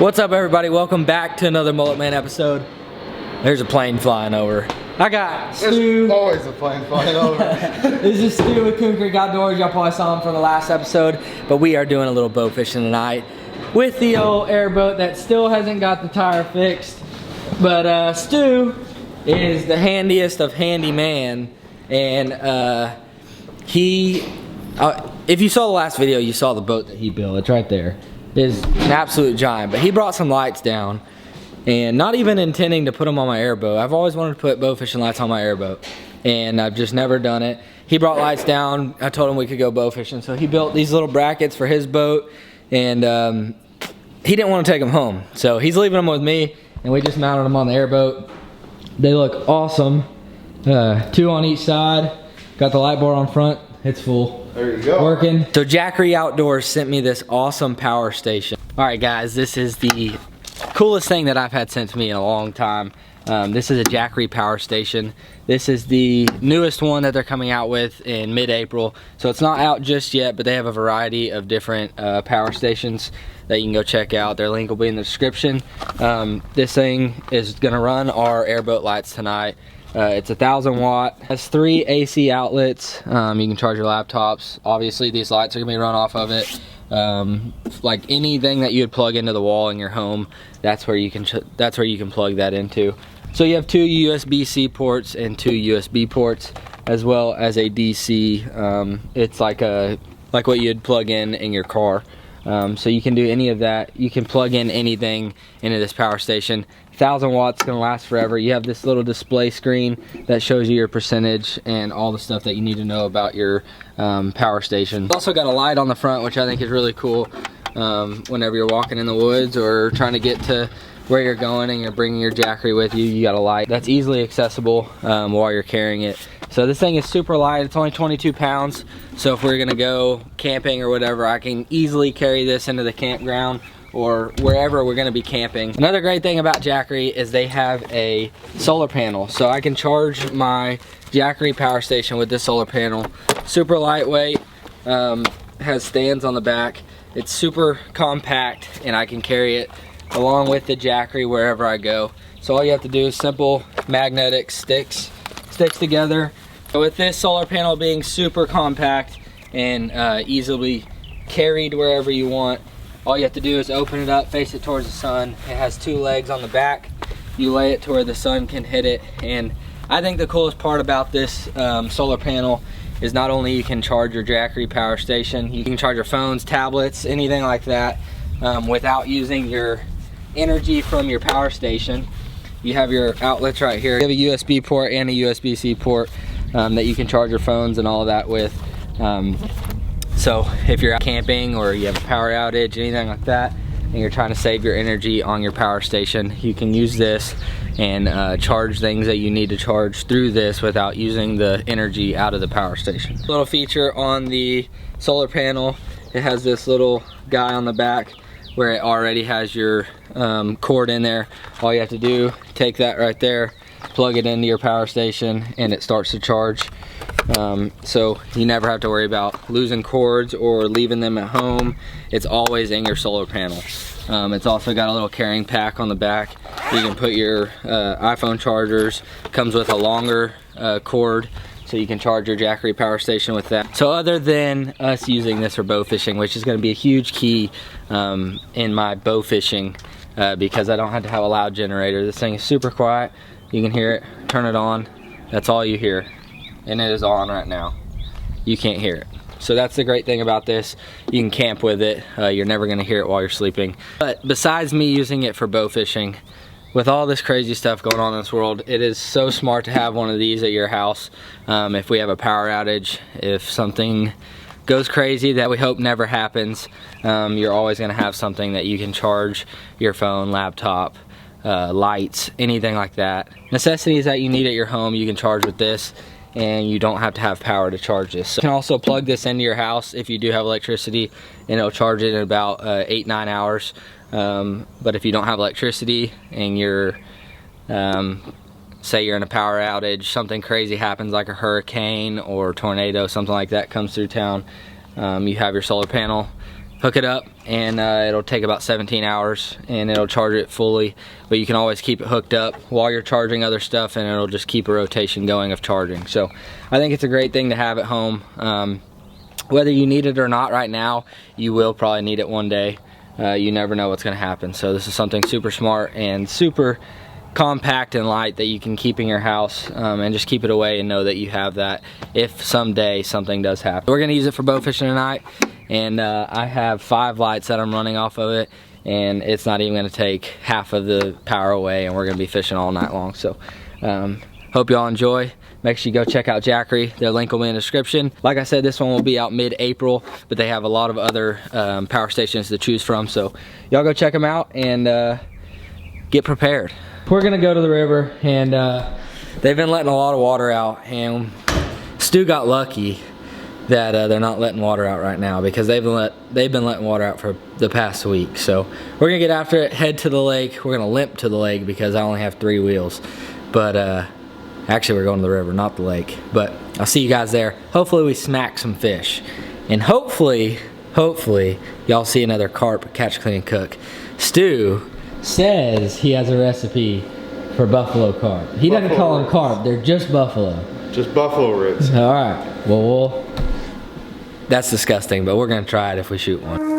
What's up, everybody? Welcome back to another Mullet Man episode. There's a plane flying over. I got Stu. There's always a plane flying over. This is Stu with Coon Creek Outdoors. Y'all probably saw him from the last episode, but we are doing a little bow fishing tonight with the old airboat that still hasn't got the tire fixed. But Stu is the handiest of handyman, and if you saw the last video, you saw the boat that he built. It's right there. It's an absolute giant, but he brought some lights down, and not even intending to put them on my airboat. I've always wanted to put bow fishing lights on my airboat, and I've just never done it. He brought lights down. I told him we could go bow fishing, so he built these little brackets for his boat, and he didn't want to take them home, so he's leaving them with me, and we just mounted them on the airboat. They look awesome. 2 on each side. Got the light bar on front. It's full. There you go. Working. So Jackery Outdoors sent me this awesome power station. All right, guys, this is the coolest thing that I've had sent to me in a long time. This is a Jackery power station. This is the newest one that they're coming out with in mid-April. So it's not out just yet, but they have a variety of different power stations that you can go check out. Their link will be in the description. This thing is gonna run our airboat lights tonight. It's 1,000 watt, has 3 AC outlets. You can charge your laptops. Obviously these lights are gonna be run off of it. Like anything that you would plug into the wall in your home, that's where you can plug that into. So you have 2 USB-C ports and 2 USB ports, as well as a DC. It's like what you'd plug in your car. So you can do any of that. You can plug in anything into this power station. 1,000 watts, gonna last forever. You have this little display screen that shows you your percentage and all the stuff that you need to know about your power station. It's also got a light on the front, which I think is really cool. Whenever you're walking in the woods or trying to get to where you're going and you're bringing your Jackery with you, you got a light that's easily accessible while you're carrying it. So this thing is super light. It's only 22 pounds. So if we're gonna go camping or whatever, I can easily carry this into the campground or wherever we're gonna be camping. Another great thing about Jackery is they have a solar panel. So I can charge my Jackery power station with this solar panel. Super lightweight, has stands on the back. It's super compact, and I can carry it along with the Jackery wherever I go. So all you have to do is simple magnetic sticks together. So with this solar panel being super compact and easily carried wherever you want, all you have to do is open it up, face it towards the sun. It has 2 legs on the back. You lay it to where the sun can hit it. And I think the coolest part about this solar panel is not only you can charge your Jackery power station, you can charge your phones, tablets, anything like that without using your energy from your power station. You have your outlets right here. You have a USB port and a USB-C port that you can charge your phones and all of that with. So if you're out camping or you have a power outage, anything like that, and you're trying to save your energy on your power station, you can use this and charge things that you need to charge through this without using the energy out of the power station. Little feature on the solar panel, it has this little guy on the back where it already has your cord in there. All you have to do, take that right there, plug it into your power station, and it starts to charge. So you never have to worry about losing cords or leaving them at home. It's always in your solar panel. It's also got a little carrying pack on the back. You can put your iPhone chargers. Comes with a longer cord, so you can charge your Jackery power station with that. So other than us using this for bow fishing, which is going to be a huge key in my bow fishing, because I don't have to have a loud generator. This thing is super quiet. You can hear it, turn it on, that's all you hear. And it is on right now. You can't hear it. So that's the great thing about this. You can camp with it. You're never gonna hear it while you're sleeping. But besides me using it for bow fishing, with all this crazy stuff going on in this world, it is so smart to have one of these at your house. If we have a power outage, if something goes crazy that we hope never happens, you're always gonna have something that you can charge your phone, laptop, lights, anything like that. Necessities that you need at your home, you can charge with this, and you don't have to have power to charge this. So you can also plug this into your house if you do have electricity, and it'll charge it in about 8-9 hours. But if you don't have electricity and you're say you're in a power outage, something crazy happens like a hurricane or tornado, something like that comes through town, you have your solar panel hook it up, and it'll take about 17 hours and it'll charge it fully, but you can always keep it hooked up while you're charging other stuff, and it'll just keep a rotation going of charging. So I think it's a great thing to have at home. Whether you need it or not right now, you will probably need it one day. You never know what's going to happen. So this is something super smart and super compact and light that you can keep in your house, and just keep it away and know that you have that if someday something does happen. We're going to use it for bow fishing tonight, and I have 5 lights that I'm running off of it, and it's not even going to take half of the power away, and we're going to be fishing all night long. So hope y'all enjoy. Make sure you go check out Jackery. Their link will be in the description. Like I said, this one will be out mid-April, but they have a lot of other power stations to choose from. So y'all go check them out and get prepared. We're gonna go to the river, and they've been letting a lot of water out, and Stu got lucky that they're not letting water out right now, because they've been letting water out for the past week. So we're gonna get after it, head to the lake. We're gonna limp to the lake because I only have 3 wheels, but actually we're going to the river, not the lake. But I'll see you guys there. Hopefully we smack some fish, and hopefully y'all see another carp catch, clean, and cook. Stu says he has a recipe for buffalo carp. He doesn't call them carp, they're just buffalo. Just buffalo ribs. All right, well, that's disgusting, but we're gonna try it if we shoot one.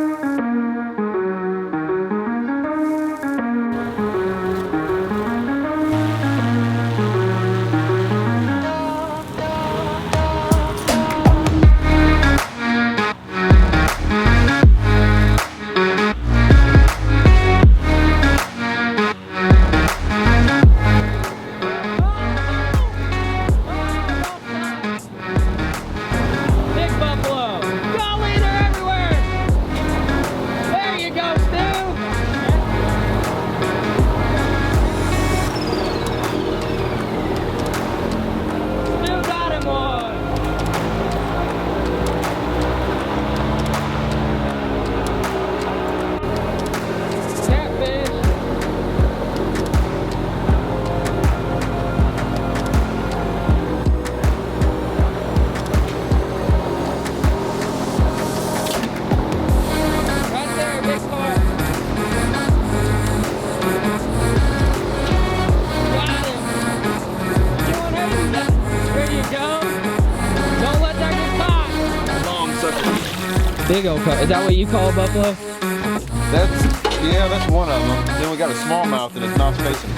Big old carp. Is that what you call a buffalo? Yeah, that's one of them. Then we got a smallmouth and it's not facing.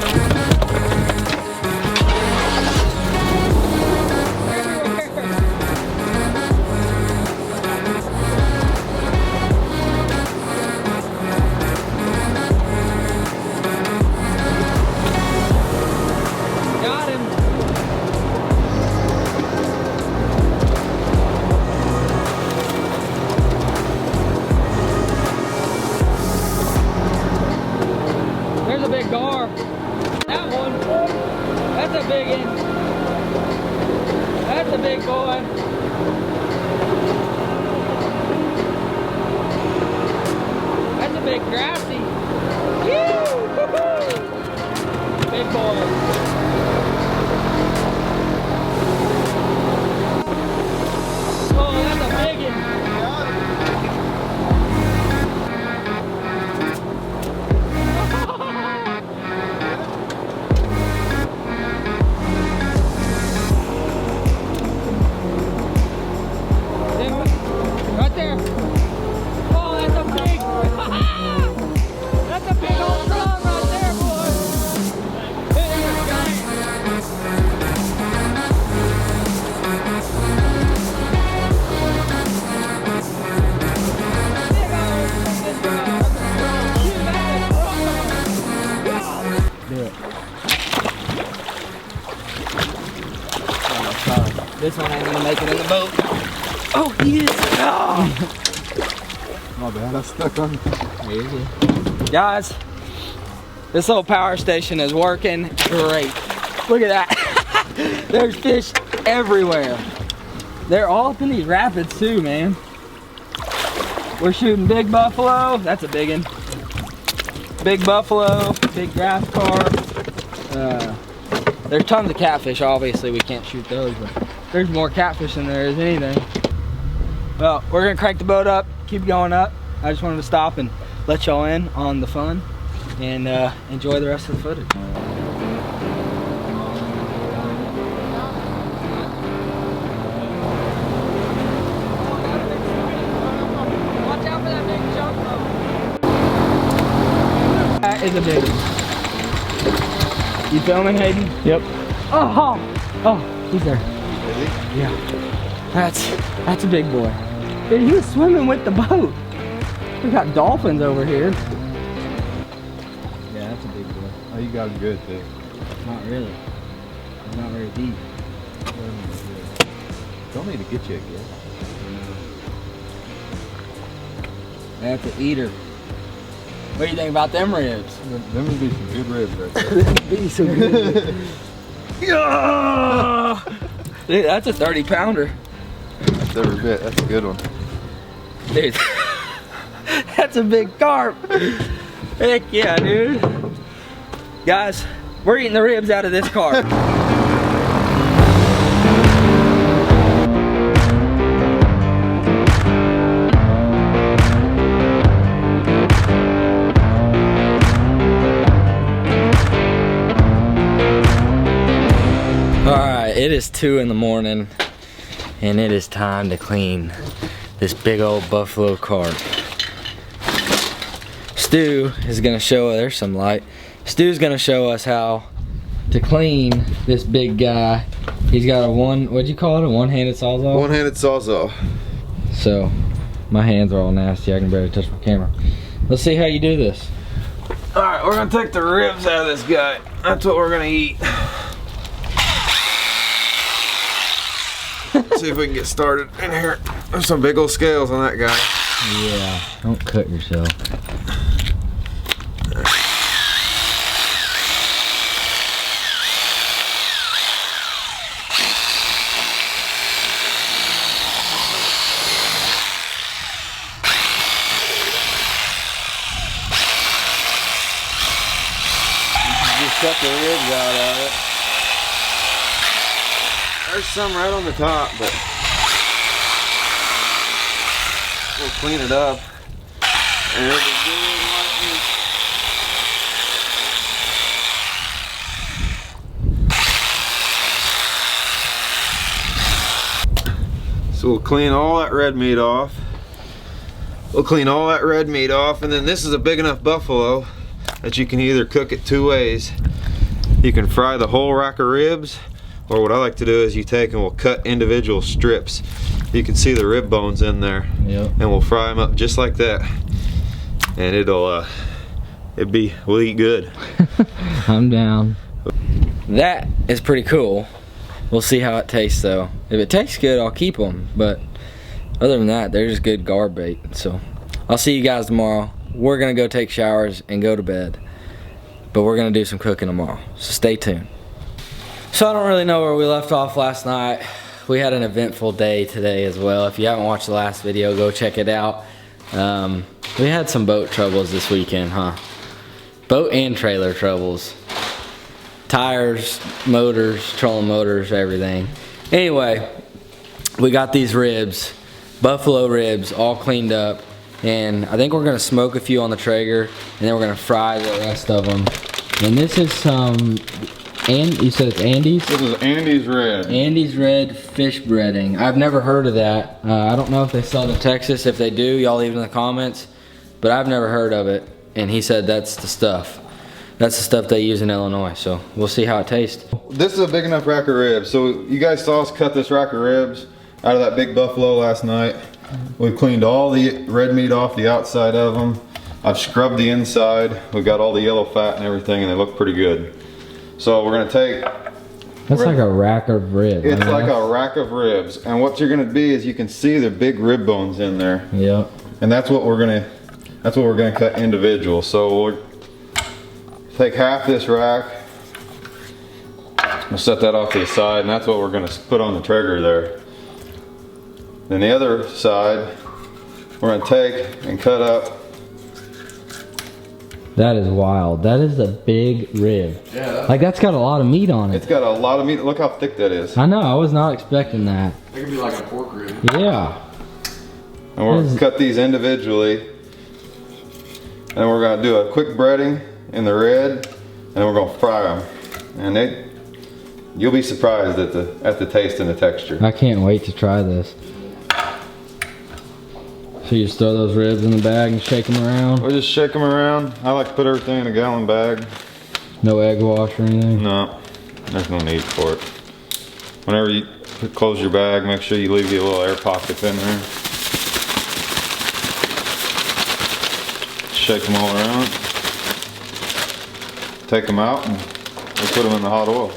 That's a big boy. That's a big grassy. Big boy. Oh, that's a big one. This one ain't gonna make it in the boat. Oh, he is. Oh. My bad, I stuck on. Guys, this little power station is working great. Look at that. There's fish everywhere. They're all up in these rapids too, man. We're shooting big buffalo. That's a big one. Big buffalo, big grass carp. There's tons of catfish. Obviously, we can't shoot those, but there's more catfish than there is anything. Well, we're gonna crank the boat up, keep going up, I just wanted to stop and let y'all in on the fun and enjoy the rest of the footage. Watch out for that big junk boat. That is a big one. You filming, Hayden? Yep. Oh, he's there. Is he? Yeah. That's a big boy. Dude, he was swimming with the boat. We got dolphins over here. Yeah, that's a big boy. Oh, you got him good, too. Not really. It's not very deep. Don't need to get you again. That's an eater. What do you think about them ribs? Them would be some good ribs right there. Them be some good. Yeah! Dude, that's a 30-pounder. That's every bit. That's a good one. Dude, that's a big carp. Heck yeah, dude. Guys, we're eating the ribs out of this carp. Alright, it is 2 in the morning and it is time to clean this big old buffalo carp. Stu is gonna show us, there's some light. Stu's gonna show us how to clean this big guy. He's got a what'd you call it? A one-handed sawzall? One-handed sawzall. So, my hands are all nasty. I can barely touch my camera. Let's see how you do this. Alright, we're gonna take the ribs out of this guy. That's what we're gonna eat. See if we can get started in here. There's some big old scales on that guy. Yeah, don't cut yourself. Just cut the ribs out of it. There's some right on the top, but we'll clean it up. And it'll be good like this. So we'll clean all that red meat off. We'll clean all that red meat off, and then this is a big enough buffalo that you can either cook it 2 ways. You can fry the whole rack of ribs, or what I like to do is you take and we'll cut individual strips. You can see the rib bones in there. Yep. And we'll fry them up just like that. And we'll eat good. I'm down. That is pretty cool. We'll see how it tastes though. If it tastes good, I'll keep them. But other than that, they're just good garb bait. So I'll see you guys tomorrow. We're gonna go take showers and go to bed. But we're gonna do some cooking tomorrow. So stay tuned. So I don't really know where we left off last night. We had an eventful day today as well. If you haven't watched the last video, go check it out. We had some boat troubles this weekend, huh? Boat and trailer troubles. Tires, motors, trolling motors, everything. Anyway, we got these ribs, buffalo ribs, all cleaned up. And I think we're gonna smoke a few on the Traeger, and then we're gonna fry the rest of them. And this is some, and you said it's Andy's? This is Andy's Red. Andy's Red fish breading. I've never heard of that. I don't know if they sell it in Texas. If they do, y'all leave it in the comments. But I've never heard of it. And he said that's the stuff. That's the stuff they use in Illinois. So we'll see how it tastes. This is a big enough rack of ribs. So you guys saw us cut this rack of ribs out of that big buffalo last night. We've cleaned all the red meat off the outside of them. I've scrubbed the inside. We've got all the yellow fat and everything, and they look pretty good. So we're gonna take... That's like a rack of ribs. It's like a rack of ribs. And what you're gonna be is you can see the big rib bones in there. Yep. And that's what we're gonna cut individual. So we'll take half this rack. We'll set that off to the side, and that's what we're gonna put on the Traeger there. Then the other side, we're gonna take and cut up. That is wild. That is a big rib. Yeah. Like that's got a lot of meat on it. It's got a lot of meat. Look how thick that is. I know, I was not expecting that. It could be like a pork rib. Yeah. And we're gonna cut these individually. And we're gonna do a quick breading in the red, and then we're gonna fry them. And you'll be surprised at the taste and the texture. I can't wait to try this. So you just throw those ribs in the bag and shake them around? We'll just shake them around. I like to put everything in a gallon bag. No egg wash or anything? No, there's no need for it. Whenever you close your bag, make sure you leave your little air pockets in there. Shake them all around. Take them out and we'll put them in the hot oil.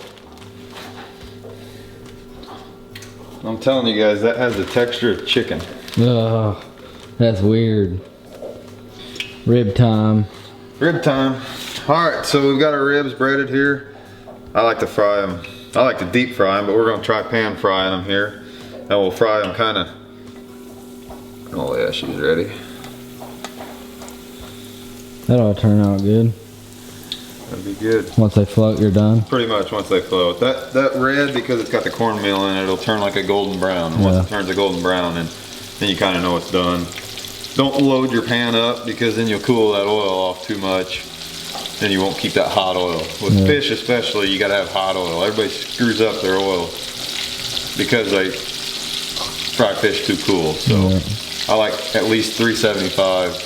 I'm telling you guys, that has the texture of chicken. Ugh, that's weird. Rib time. Rib time. Alright, so we've got our ribs breaded here. I like to fry them. I like to deep fry them, but we're going to try pan frying them here. And we'll fry them kind of... Oh yeah, she's ready. That ought to turn out good. That'd be good. Once they float, you're done? Pretty much once they float. That red, because it's got the cornmeal in it, it'll turn like a golden brown. And once it turns a golden brown, then you kind of know it's done. Don't load your pan up, because then you'll cool that oil off too much. Then you won't keep that hot oil. With fish especially, you gotta have hot oil. Everybody screws up their oil because they fry fish too cool. So I like at least 375.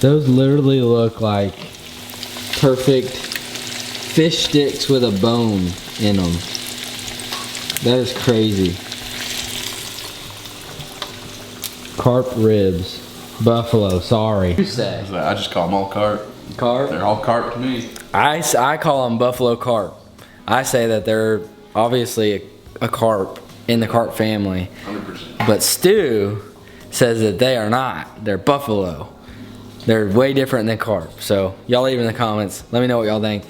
Those literally look like perfect fish sticks with a bone in them. That is crazy. Carp ribs. Buffalo, sorry. I just call them all carp. Carp? They're all carp to me. I call them buffalo carp. I say that they're obviously a carp in the carp family. 100%. But Stu says that they are not. They're buffalo. They're way different than carp. So y'all leave in the comments. Let me know what y'all think.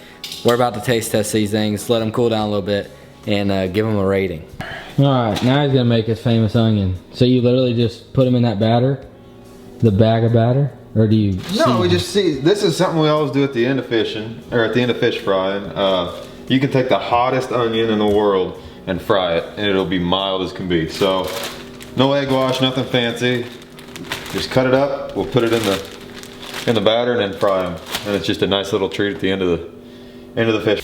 We're about to taste test these things. Let them cool down a little bit and give them a rating. All right, now he's gonna make his famous onion. So you literally just put them in that batter? The bag of batter? Or do you No, we just see, this is something we always do at the end of fishing, or at the end of fish frying. You can take the hottest onion in the world and fry it, and it'll be mild as can be. So, no egg wash, nothing fancy. Just cut it up, we'll put it in the batter and then fry them. And it's just a nice little treat at the end of the fish.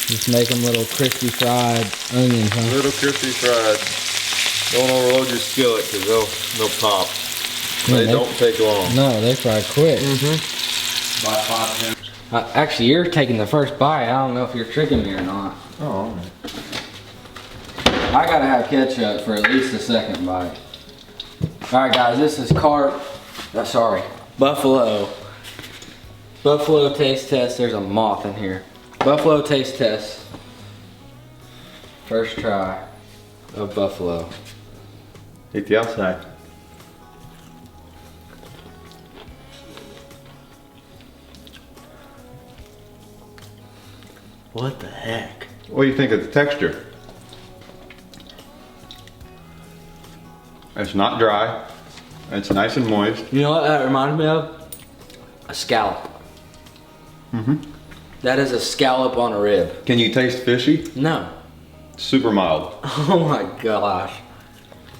Just make them little crispy fried onions, huh? Little crispy fried. Don't overload your skillet because they'll pop. They don't take long. No, they fry quick. By 5 minutes. Actually, you're taking the first bite. I don't know if you're tricking me or not. Oh, all right. I gotta have ketchup for at least the second bite. All right, guys, this is carp. Sorry, buffalo. Buffalo taste test. There's a moth in here. Buffalo taste test. First try of buffalo. Eat the outside. What the heck? What do you think of the texture? It's not dry. It's nice and moist. You know what that reminds me of? A scallop. That is a scallop on a rib. Can you taste fishy? No. Super mild. Oh my gosh.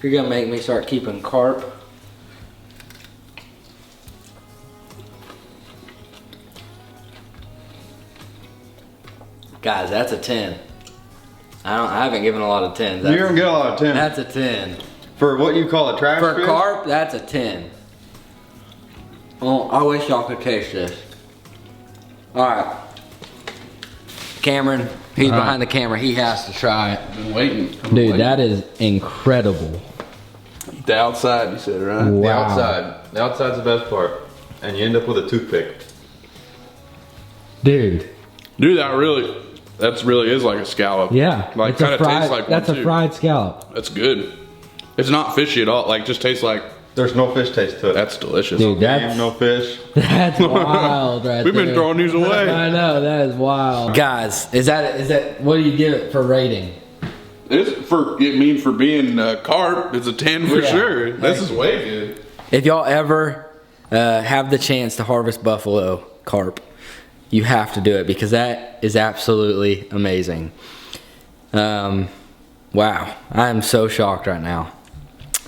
You're gonna make me start keeping carp. Guys, that's a 10. I haven't given a lot of 10s. You don't get a lot of 10. That's a 10. For what you call a trash For fish? carp, that's a 10. Oh, I wish y'all could taste this. Alright. Cameron, he's behind the camera. He has to try it. Been waiting. Dude, that is incredible. The outside, you said, right? Wow. The outside. The outside's the best part. And you end up with a toothpick. Dude. Dude, that really is like a scallop. Yeah. Like, kind of tastes like that's one a too. fried scallop. That's good. It's not fishy at all. Like, just tastes like. There's no fish taste to it. That's delicious. Dude, Game, no fish. That's wild right We've been there. throwing these away. I know, that is wild. Guys, is that what do you give it for rating? For being carp, it's a 10 for Yeah. sure. This is way good. If y'all ever have the chance to harvest buffalo carp, you have to do it because that is absolutely amazing. Wow, I am so shocked right now.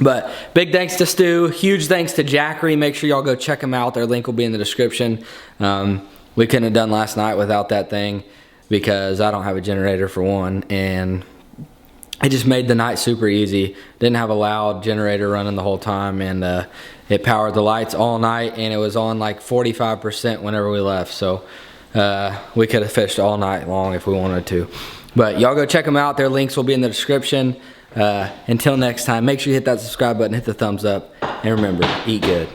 But big thanks to Stu, huge thanks to Jackery. Make sure y'all go check them out. Their link will be in the description. We couldn't have done last night without that thing because I don't have a generator for one, and it just made the night super easy. Didn't have a loud generator running the whole time, and it powered the lights all night, and it was on like 45% whenever we left. So we could have fished all night long if we wanted to. But y'all go check them out. Their links will be in the description. Until next time, make sure you hit that subscribe button, hit the thumbs up, and remember, eat good.